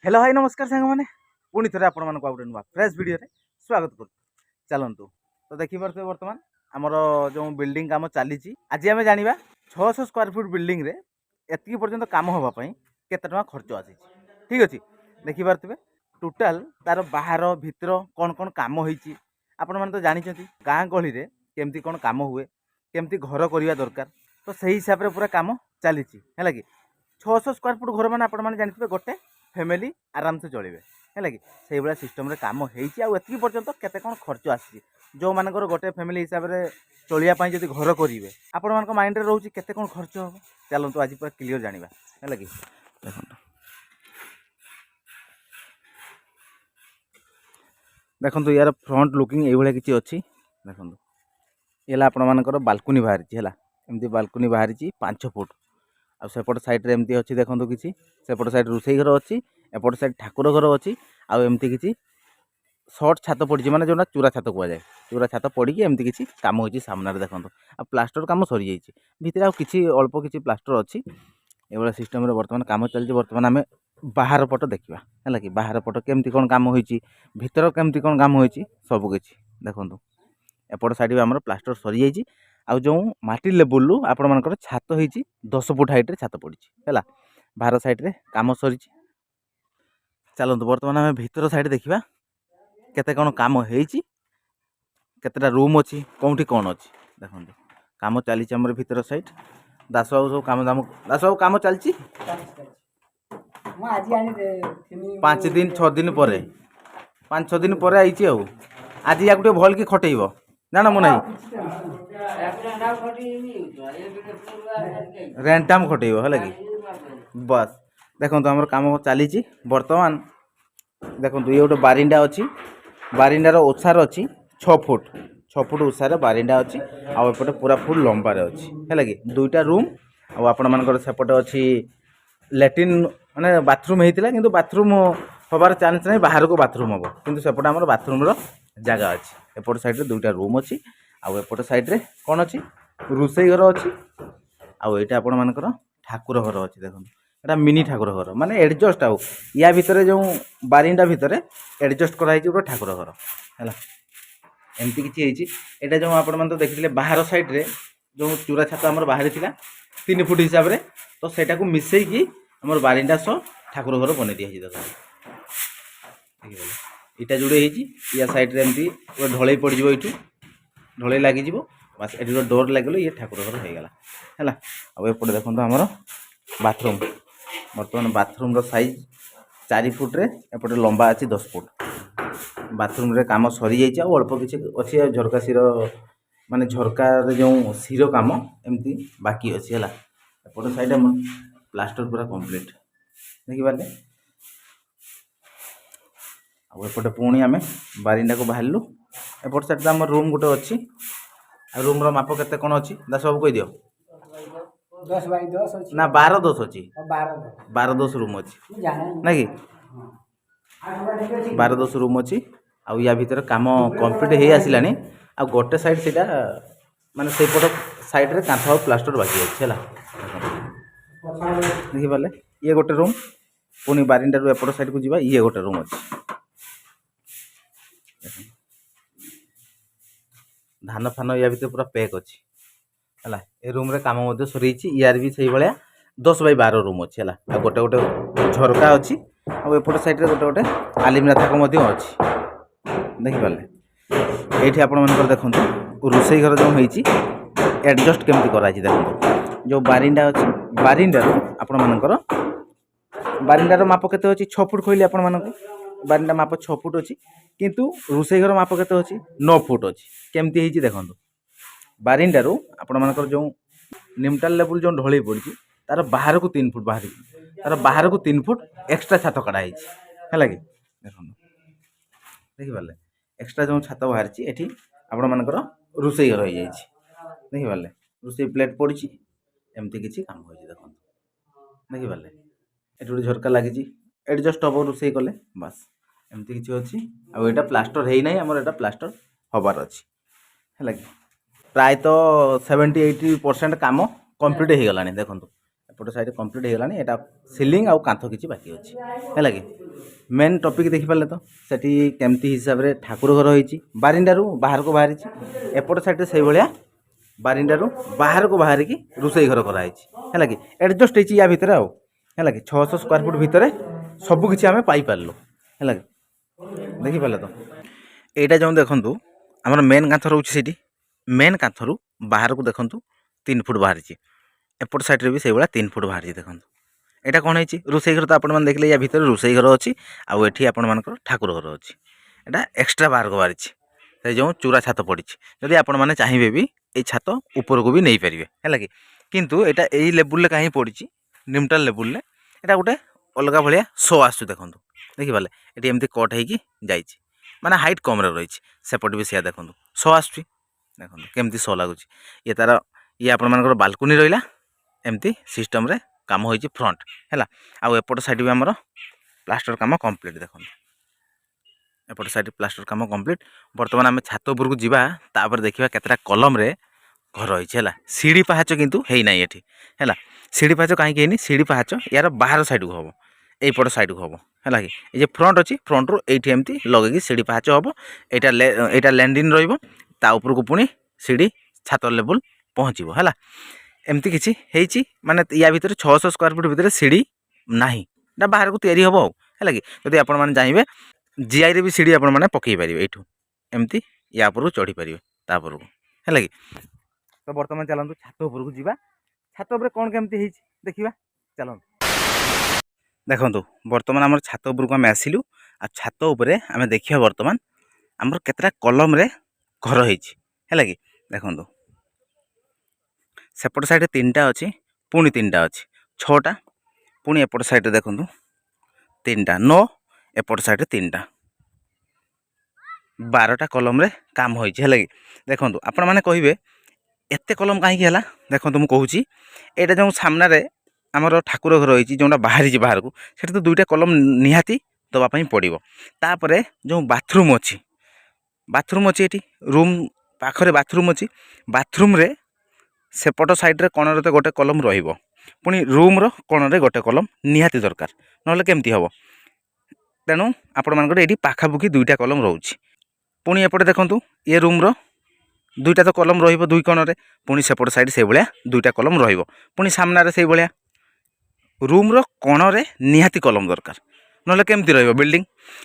Hello hi नमस्कार सांग मैंने पुणी थे आपण मानक गोटे नुआ फ्रेश वीडियो स्वागत कर चलतु तो देखिपे बर्तमान आमर जो बिल्डिंग काम चली आज आम जाना 600 स्क्वायर फुट बिल्डिंग रे एति पर्यंत काम होगापी केते टका खर्च आसी ठीक अच्छे देखिपे टोटाल तार बाहर भितर कौन कौन काम होती आपण मैंने तो जानते गाँ गहली केमती कौन काम हुए केमती घर करवा दरकार तो सही हिसाब से पूरा काम चली है कि 600 स्क्वायर फुट घर मैंने आपने जानते गोटे फैमिली आराम से चलिए है कि से भाया सिस्टम काम होती पर्यंत केते कौन खर्च आसी जो मानकर गोटे फैमिली हिसाब से चलियापाई जब घर करेंगे आपण मान माइंड रोचे केते कौन खर्च हम चलतु आज पूरा क्लीयर जाना है कि देखो यार फ्रंट लुकिंग ये किसी अच्छी देखो ये आपण मानकर बालकुनी बाहरी है एमती बालकुनी बाहरी 5 फुट आ सेपट साइड एमती अच्छी देखो किसी सेपट साइड रोसई घर अच्छी एपट साइड ठाकुर घर अच्छी आमती किसी सर्ट छात पड़ी माने जो चूरा छात कहुए चूरा छात पड़ी एमती किसी काम हो सामने देखो आ प्लास्टर काम सरी जाइए भितर आ किसी अल्प किसी प्लास्टर अच्छी ये सिस्टम बर्तमान काम चलती बर्तमान आम बाहर पट देखा है कि बाहर पट केमती कौन काम होती भितर केमती कौन काम होती सबकि देखो एपट साइड भी आम प्लास्टर सरी जाइए आउ जो माटी लेवल आपण मानकर छात होती 10 फुट हाइट रे छात पड़ी है बाहर साइड रे काम सरी चलते बर्तमान आम भीतर साइड देखा केते कौन काम होती केतेटा रूम अच्छी कौटी कौन अच्छी देखो काम चली भीतर साइड दास बाबू सब काम दाम दास बाबू काम चलती 5 दिन 6 दिन पर 5-6 दिन पर आई आज या गोटे भल कि खटेब जाना मुना रेंटाम खटेब है कि बस देखो आम काम चली बर्तमान देखो ये गोटे बारिंडा अच्छी बारिंडार ओसार अच्छी 6 फुट ओसार बारिंडा अच्छी आउपटे पूरा फुल लंबार अच्छी है कि 2टा रूम आपण सेपटे अच्छी लैट्रिन माने बाथरूम होता कि बाथरूम हबार चान्स नहीं बाहर को बाथरूम हम कि सेपटे आम बाथरूम जगह अच्छी एपट साइड 2टा रूम अच्छी आउपट साइड रे कौन अच्छी रोसई घर अच्छी आईटा आपण मानकर ठाकुर घर अच्छी देखो एटा मिनी ठाकुर घर माने एडजस्ट आउ या भितर जो बारिंडा भितर एडजस्ट कराई गोटे ठाकुर घर है एमती किसी एटा जो आपण मैंने तो देखते बाहर साइड रे जो चूरा छात आम बाहरी था 3 फुट हिसाब से तो सेटा को मिसेकी आम बारिंडा सह ठाकुर घर बन दिखाई देखो इटा जोड़े या साइड रे एमती ढलई पड़ जाए ये ढलई लगी बस ये गोटे डोर लगे ये ठाकुर घर हो गला है आउपटे देखो आमर बाथरूम बर्तमान बाथरूम रो साइज 4 फुट रे एपटे लंबा अच्छी 10 फुट बाथरूम रे काम सरी जाइए अल्प किसी अच्छी झरका सिर माने झरका जो सिर काम एमती बाकी अच्छी है एपटे साइड प्लास्टर पूरा कंप्लीट देखिपारे आउपटे पुणी आम बारिंडा को बाहरलु एपट साइड आम रूम गोटे अच्छी रूम रो माप केते कौन अच्छी दास बाबू कह दियो 10 बाई 10 अच्छी ना 12-10 अच्छी 12 रूम अच्छी ना कि 12-10 रूम अच्छी आउ या भीतर काम कंप्लीट हो आसला आ गोटे साइड से माने से पट साइड रे कांथ प्लास्टर बाकी अच्छे है देखिपारे ये गोटे रूम पुणी बारिंडा रू एपट साइड को जीवा ये गोटे रूम अच्छी धान फान या भीतर पूरा पैक अच्छी है ए रूम रे काम सरी यार भी से भाया 10 बाई 12 रूम अच्छी है गोटे गोटे झरका अच्छी आउपट साइड रे गोटे गोटे आलिमिरा थाक अच्छी देखिपारे ये आपण मानकर देखो रोसई घर जो होती एडजस्ट केमती कराई देखो जो बारिंडा अच्छी बारिंडार आपण मानकर बारिंडार माप केते अच्छी 6 फुट कहली आपण मानक बारिंडा माप 6 फुट अच्छी किंतु रोसई घर माप केते अच्छी 9 फुट अच्छी केमती होती देखो बारिंडारू आपण मानकर जो निमटाल लेवल जो ढलई पड़ी तार बाहर को 3 फुट बाहर तार बाहर को 3 फुट एक्स्ट्रा छात कड़ाई है कि देखो देखिपारे एक्स्ट्रा जो छात बाहरी ये आपण मानकर रोसई घर हो देखिपारे रोसई प्लेट पड़ी एमती किसी काम हो देखो देखिपारे ये गोटे झरका लगी एडजस्ट हम रोसई कले बस एमती किसी अच्छी आईटा प्लास्टर है ना आमर एटा प्लास्टर हबार अच्छी है कि प्रायतः 70-80% काम कंप्लीट हो गलानी देखो एपट साइड कंप्लीट हो गलानी एटा सीलिंग आउ कांथ किसी बाकी अच्छी है कि मेन टॉपिक देखिपारे तो सेठी केमती हिसाब रे ठाकुर घर होईची बारिंडारू बाहर को बाहरी एपट साइड से भाया बारिंडारू बाहर को बाहर की रोसई घर कराई है कि एडजस्ट होती या भितर है कि 600 स्क्वायर फुट भितर सबकि आम पाइपारू है देखिपारे तो यहाँ जो देखूँ आमर मेन कांथ रोचे मेन कांथरू बाहर को देखूँ 3 फुट बाहरी एपट साइड भी से भाया 3 फुट बाहरी देखूँ यहाँ कौन है रोसई घर तो आपने देखले या भितर रोसई घर अच्छी आउ एठी आपण मानकर ठाकुर घर अच्छी एटा एक्सट्रा बाहर को बाहरी से जो चूरा छात पड़ी जदि आपण मैंने चाहिए भी ये छात ऊपर को भी नहीं पारे है कि किंतु एटा यही लेवल कहीं पड़ी न्यूट्रल लेवल एटा गोटे अलग भाया शो आसू देखूँ देखिपारे ये एमती कट हो माने हाइट कम रही सेपट भी सिया देखूँ शो आसुची देखो केमती शो लगुच ये तार ये आपण मानकर बालकनी रहा एमती सिस्टम रे काम हो फ्रंट है आउ एपट साइड भी आमर प्लास्टर काम कंप्लीट देखो एपट साइड प्लास्टर काम कंप्लीट बर्तमान आम छात उपरकू जावा तापर देखा केतटा कलम रे घर रही है सीढ़ी पहाच किंतु है ना ये है सीढ़ी पहाच कहीं सीढ़ी पहाच यार बाहर साइड को हम यपट साइड को हम है कि ये फ्रंट अच्छी फ्रंट रू ये एमती लगे सीढ़ी पहाच हम यहाँ लैंडिंग रोपर को पुणी सीढ़ी छात लेवल पहुँचो है एमती किसी है माने या भितर 600 स्क्वायर फुट भितर सीढ़ी नहीं ना बाहर को तैयारी हम है कि जब आपण मैंने चाहिए जीआई रे भी सीढ़ी आपण मैंने पकई पारे यू एमती या ऊपर चढ़ी पारे तापर को है कि तो बर्तमान चलतु छात उपर को जावा छात उपर कौन केमती देखा चलतु देखु बर्तमान आम छात उपर को आम आसिलु आ छात उपर आम देखा बर्तमान आमर केतटा कलम रे घर है कि देखु सेपट साइड 3टा अच्छी पुणी 3टा अच्छी 6टा पुणी एपट साइड देखु 3टा 9 एपट साइड 3टा 12टा कलम रे काम होई है कि देखु आपण मैंने कहे एत कलम कहीं देखो मुझे कहूँ यहाँ जो सामने आमर ठाकुर घर रही जो बाहरी बाहर को से तो 2टा कलम निहाती दवापाई पड़ो तापर जो बाथरूम अच्छी ये रूम पाखरे बाथरूम अच्छी बाथरूम रे सेपट साइड रे कणर तो गोटे कलम पुणी रूम रो कणरे गोटे कलम निहाती दरकार ना केमती हम तेणु आपण मानकर ये पाखापुखी 2टा कलम रोचे पुणी एपटे देखूँ ये रूम रो 2टा तो कलम रुई कणरे पुणी सेपट साइड से भाया 2टा कलम पुणी सामने से भाया रूम रो कणरे निहाती कलम दरकार ना केमती बिल्डिंग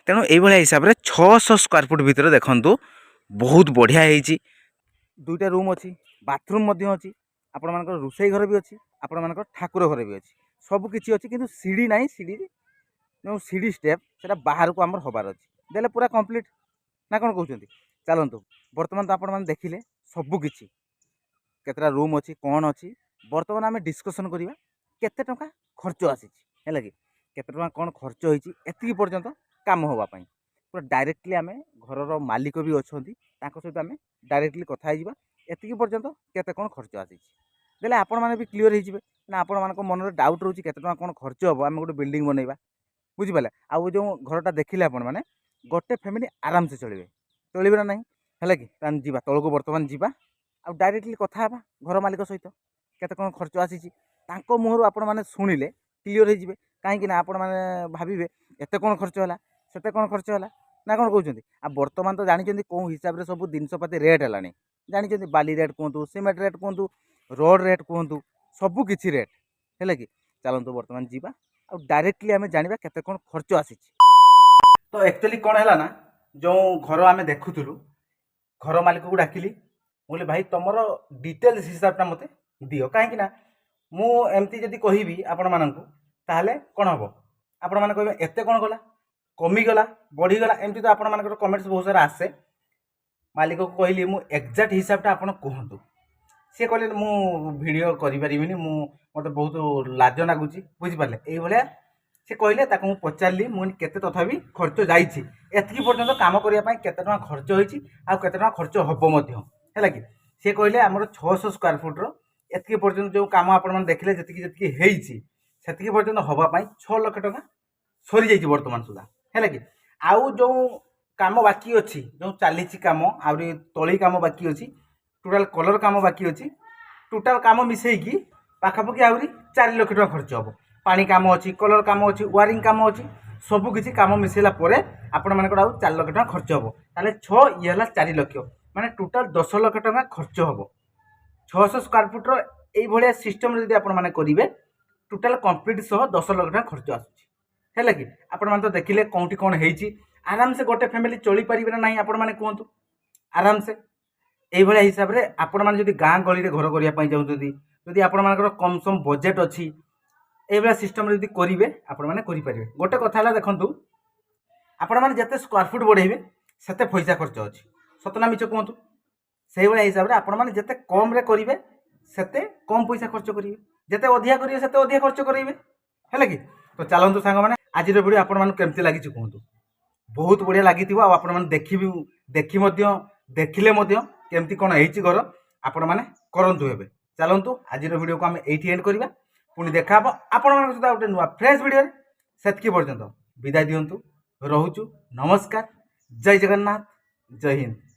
तेणु ये हिसाब से 600 स्क्वायर फुट भितर देखु बहुत बढ़िया है 2टा रूम अच्छी बाथरूम अच्छी आपण मानकर रोसई घर भी अच्छी आपण मानकर ठाकुर घर भी अच्छी सबकि अच्छी किंतु सीढ़ी ना सीढ़ी जो सीढ़ी स्टेप से बाहर को आमर हबार अच्छी देले पूरा कंप्लीट ना कौन कहते चलतु बर्तमान तो आपण मैंने देखिले सबकि केतटा रूम अच्छी कौन अच्छी बर्तमान आम डिस्कसन करवा केते टंका खर्च आसी है कि केते टंका कौन खर्च होती एति पर्यंत काम होगापाई पूरा डायरेक्टली आम घर मालिक भी अच्छा सहित आम डायरेक्टली कथा एति पर्यंत केते कौन खर्च आसी देले आपण मैंने भी क्लीयर हो ना आपण मान मन में डाउट रोचे केते टंका कौन खर्च हम आम गोटे बिल्डिंग बनइबा बुझिपारे आउ जो घरटा देखिले आपण मैंने गोटे फैमिली आराम से चलिए ना नहीं है कि जी तौक बर्तमान जावा आ डायरेक्टली कथा घर मालिक सहित केते कौन खर्च आसी मुहर आपण मैंने शुणिले क्लीयर हो कहीं आपण मैंने भावे एत कौन खर्च है से कौन खर्च है ना कौन कहते आ बर्तमान तो जानते कौन हिसाब से सब जिनपाती रेट है जानते बाली रेट कहतु सीमेंट रेट कहतु रोड रेट कहतु सबकि रेट है कि चलतु बर्तमान जावा आ डायरेक्टली आम जाना केते कौन खर्च आसी तो एक्चुअली कौन है ना जो घर आम देखुलु घर मालिक को डाकिली बोले भाई तुम डिटेल्स हिसाबटा मत दियो कहीं मुझे जदि कहबी आपण मानू ताहले कौन हम आपण मैंने कहे एत कौन गला कमिगला बढ़ीगला एमती तो आपण मान कमेंट्स बहुत सारा आसे मालिक को कहली मुझे एक्जाक्ट हिसाबटा आप कहतु सी कहले मुझे करें मत बहुत लाज लगुच बुझिपारे ये सी कहले मुझे पचारि मुझे केते तथापि खर्च जाइए एतिकी पर्यंत काम करने केते टଙ୍କା खर्च होती आते टଙ୍କା खर्च हम है कि सी कहले आमर 600 स्क्वायर फुट्र एतिकी पर्यंत जो काम आपने देखले जी से पर्यंत हवापाई 6 लाख टଙ୍କା सरी जाइए बर्तमान सुधा है कि आउ जो काम बाकी अच्छी जो चली कम आहरी तली कम बाकी अच्छी टोटाल कलर कम बाकी अच्छी टोटाल कम मिसेकी पाखापाखि आहरी 4 लाख टଙ୍କା खर्च हम पानी कम अच्छी कलर कम अच्छी वायरिंग कम अच्छी सबकिछि काम मिसेला परे आपण मानकर आउ 4 लाख टका खर्च हबो ताले 6 ये हला 4 लाख माने टोटल 10 लाख टका खर्च हबो 600 स्क्वायर फुट रो एई भलिया सिस्टम जदि आपण माने करिवे टोटल कंप्लीट सह 10 लाख टका खर्च आसुची हेला कि आपण माने तो देखिले कोंटी कोन हेची आराम से गोटे फैमिली चली परिबे ना नहीं आपण माने कहंतु आराम से एई भलिया हिसाब रे आपण माने जदि गां गली रे घर करिया पई जाउछथि जदि आपण मानकर कम सम बजेट अछि एई भलिया सिस्टम जदि करिवे आपण माने करि परिबे गोटे कथा हला देखंतु आपण माने जते स्क्वायर फुट बढ़ेबे सेते पैसा खर्च अछि सतना मिछ कहंतु सेही भलिया हिसाब रे आपण माने जते कम रे करिवे सेते कम पैसा खर्च करिवे जते अधिया करिवे सेते अधिया खर्च करिवे हैला कि तो चलंतु सांग माने आज रो वीडियो आपण माने केमति लागि छु कहंतु बहुत बढ़िया लागिथिबो आ आपण माने देखि मध्य देखिले मध्य केमति कोन हेछि घर आपण माने करंतु हेबे चलंतु आज रो वीडियो को हम एठी एंड करबा पुनी देखा आपण माने सुदा गोटे नुवा फ्रेश वीडियो रे सेतकी पर्यंत विदाय दियंतु रहुचु नमस्कार जय जगन्नाथ जय हिंद।